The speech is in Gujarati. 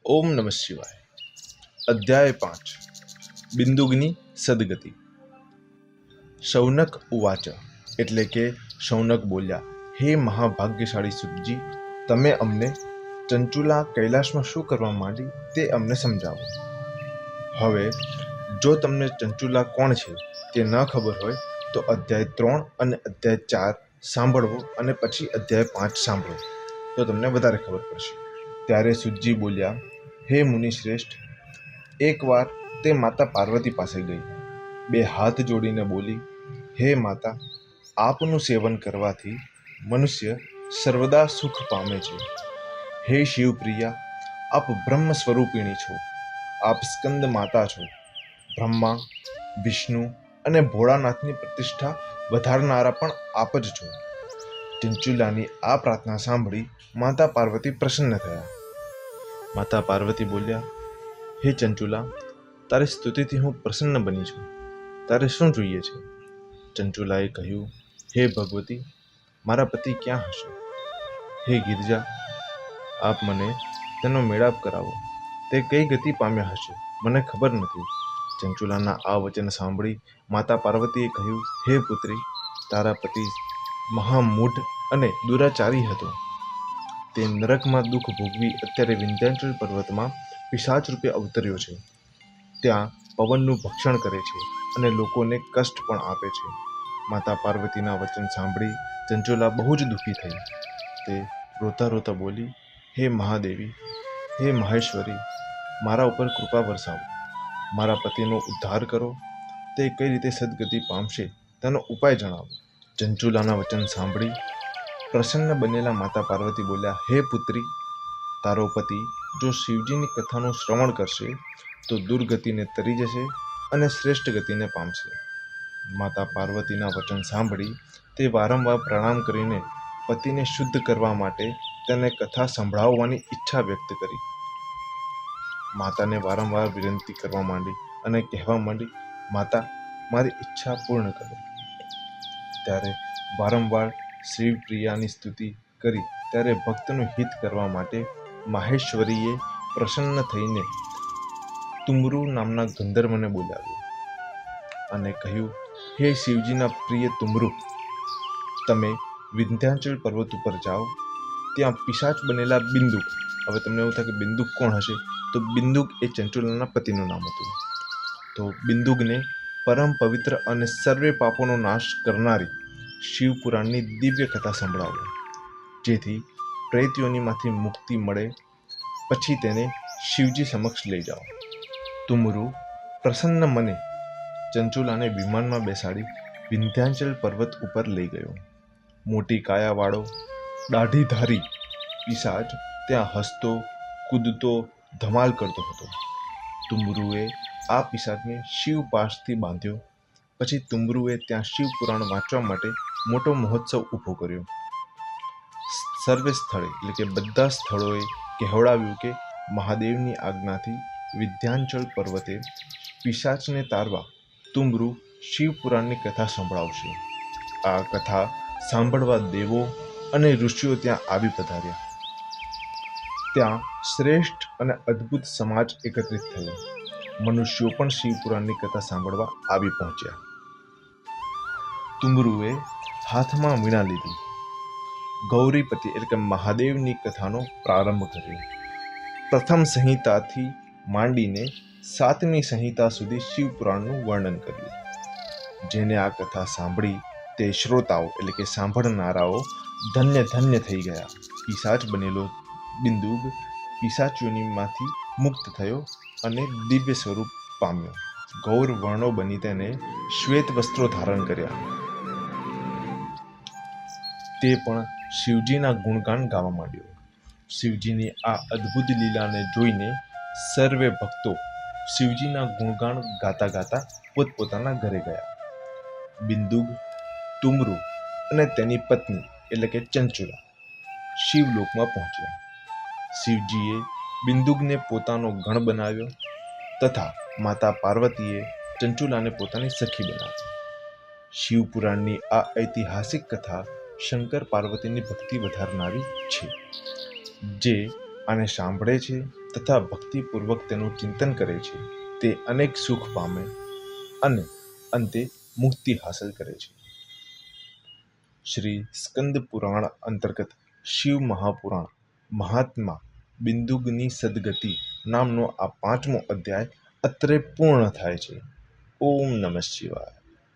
ओम नमः शिवाय। अध्याय 5 बिंदुगनी सदगति। शौनक उवाच એટલે કે શૌનક બોલ્યા, હે મહાભાગ્યશાળી સુતજી, તમે અમને ચંચુલા કૈલાસમાં શું કરવા માંડી તે અમને સમજાવો. હવે જો તમને ચંચુલા કોણ છે તે ન ખબર હોય તો અધ્યાય 3 અને અધ્યાય 4 સાંભળવો અને પછી અધ્યાય 5 સાંભળો તો તમને વધારે ખબર પડશે. ત્યારે સુતજી બોલ્યા, હે મુનિ શ્રેષ્ઠ, એકવાર તે માતા પાર્વતી પાસે ગઈ. બે હાથ જોડીને બોલી, હે માતા, આપનું સેવન કરવાથી મનુષ્ય સર્વદા સુખ પામે છે. હે શિવપ્રિયા, આપ બ્રહ્મ સ્વરૂપિણી છો. આપ સ્કંદ માતા છો. બ્રહ્મા, વિષ્ણુ અને ભોળાનાથની પ્રતિષ્ઠા વધારનારા પણ આપ જ છો. ચંચુલાની આ પ્રાર્થના સાંભળી માતા પાર્વતી પ્રસન્ન થયા. માતા પાર્વતી બોલ્યા, હે ચંચુલા, તારી સ્તુતિથી હું પ્રસન્ન બની છું. તારે શું જોઈએ છે? ચંચુલાએ કહ્યું, હે ભગવતી, મારા પતિ ક્યાં હશે? હે ગિરજા, આપ મને તેનો મેળાપ કરાવો. તે કઈ ગતિ પામ્યા હશે, મને ખબર નથી. ચંચુલાના આ વચન સાંભળી માતા પાર્વતીએ કહ્યું, હે પુત્રી, તારા પતિ મહામૂઢ અને દુરાચારી હતો. તે નરકમાં દુઃખ ભોગવી અત્યારે વિંધ્યાચલ પર્વતમાં પિશાચ રૂપે અવતર્યો છે. ત્યાં પવનનું ભક્ષણ કરે છે અને લોકોને કષ્ટ પણ આપે છે. માતા પાર્વતીના વચન સાંભળી ચંચુલા બહુ જ દુઃખી થઈ. તે રોતા રોતા બોલી, હે મહાદેવી, હે મહેશ્વરી, મારા ઉપર કૃપા વરસાવો. મારા પતિનો ઉદ્ધાર કરો. તે કઈ રીતે સદગતિ પામશે તેનો ઉપાય જણાવો. ચંચુલાના વચન સાંભળી પ્રસન્ન બનેલા માતા પાર્વતી બોલ્યા, હે પુત્રી, તારો પતિ જો શિવજીની કથાનું શ્રવણ કરશે તો દુર્ગતિને તરી જશે અને શ્રેષ્ઠ ગતિને પામશે. માતા પાર્વતીના વચન સાંભળી તે વારંવાર પ્રણામ કરીને પતિને શુદ્ધ કરવા માટે તેને કથા સંભળાવવાની ઈચ્છા વ્યક્ત કરી. માતાને વારંવાર વિનંતી કરવા માંડી અને કહેવા માંડી, માતા, મારી ઈચ્છા પૂર્ણ કરો. ત્યારે વારંવાર શિવપ્રિયાની સ્તુતિ કરી ત્યારે ભક્તનું હિત કરવા માટે માહેશ્વરીએ પ્રસન્ન થઈને તુમરુ નામના ગંધર્વને બોલાવ્યો અને કહ્યું, હે શિવજીના પ્રિય તુમરુ, તમે વિંધ્યાચલ પર્વત ઉપર જાઓ. ત્યાં પિશાચ બનેલા બિંદુક, હવે તમને એવું થાય કે બિંદુક કોણ હશે, તો બિંદુક એ ચંચુલાના પતિનું નામ હતું. તો બિંદુકને પરમ પવિત્ર અને સર્વે પાપોનો નાશ કરનારી શિવપુરાણની દિવ્ય કથા સંભળાવો, જેથી પ્રેતયોનીમાંથી મુક્તિ મળે. પછી તેને શિવજી સમક્ષ લઈ જાઓ. તુમરુ પ્રસન્ન મને ચંચુલાને વિમાનમાં બેસાડી વિંધ્યાચલ પર્વત ઉપર લઈ ગયો. મોટી કાયાવાળો દાઢીધારી પિશાચ ત્યાં હસતો, કૂદતો, ધમાલ કરતો હતો. તુમરુએ આ પિશાચને શિવપાશથી બાંધ્યો. પછી તુમરુએ ત્યાં શિવપુરાણ વાંચવા માટે મોટો મહોત્સવ ઊભો કર્યો. સર્વે સ્થળે એટલે કે બધા સ્થળોએ કહેવડાવ્યું કે મહાદેવની આજ્ઞાથી વિંધ્યાચલ પર્વતે પિશાચને તારવા તુમરુ શિવપુરાણની કથા સંભળાવશે. આ કથા સાંભળવા દેવો અને ઋષિઓ ત્યાં આવી પધાર્યા. ત્યાં શ્રેષ્ઠ અને અદ્ભુત સમાજ એકત્રિત થયો. મનુષ્યો પણ શિવપુરાણની કથા સાંભળવા આવી પહોંચ્યા. તુમરુએ હાથમાં વીણા લીધી. ગૌરીપતિ એટલે કે મહાદેવની કથાનો પ્રારંભ કર્યો. પ્રથમ સંહિતાથી માંડીને 7મી સંહિતા સુધી શિવપુરાણનું વર્ણન કર્યું. જેને આ કથા સાંભળી તે શ્રોતાઓ એટલે કે સાંભળનારાઓ ધન્ય ધન્ય થઈ ગયા. પિશાચ બનેલો બિંદુક પિશાચયોનીમાંથી મુક્ત થયો અને દિવ્ય સ્વરૂપ પામ્યો. ગૌર વર્ણો બની તેને શ્વેત વસ્ત્રો ધારણ કર્યા. તે પણ શિવજીના ગુણગાન ગાવા માંડ્યો. શિવજીની આ અદ્ભુત લીલાને જોઈને સર્વે ભક્તો શિવજીના ગુણગાન ગાતા ગાતા પોતપોતાના ઘરે ગયા. બિંદુક, તુમરુ અને તેની પત્ની એટલે કે ચંચુલા શિવલોકમાં પહોંચ્યા. શિવજીએ બિંદુકને પોતાનો ગણ બનાવ્યો તથા માતા પાર્વતીએ ચંચુલાને પોતાની સખી બનાવી. શિવપુરાણની આ ઐતિહાસિક કથા શંકર પાર્વતીની ભક્તિ વધારનારી છે. જે આને સાંભળે છે તથા ભક્તિપૂર્વક તેનું ચિંતન કરે છે તે અનેક સુખ પામે અને અંતે મુક્તિ હાંસલ કરે છે. શ્રી સ્કંદ પુરાણ અંતર્ગત શિવ મહાપુરાણ મહાત્મા બિંદુગની સદગતિ નામનો આ 5મો અધ્યાય અત્રે પૂર્ણ થાય છે. ઓમ નમઃ શિવાય.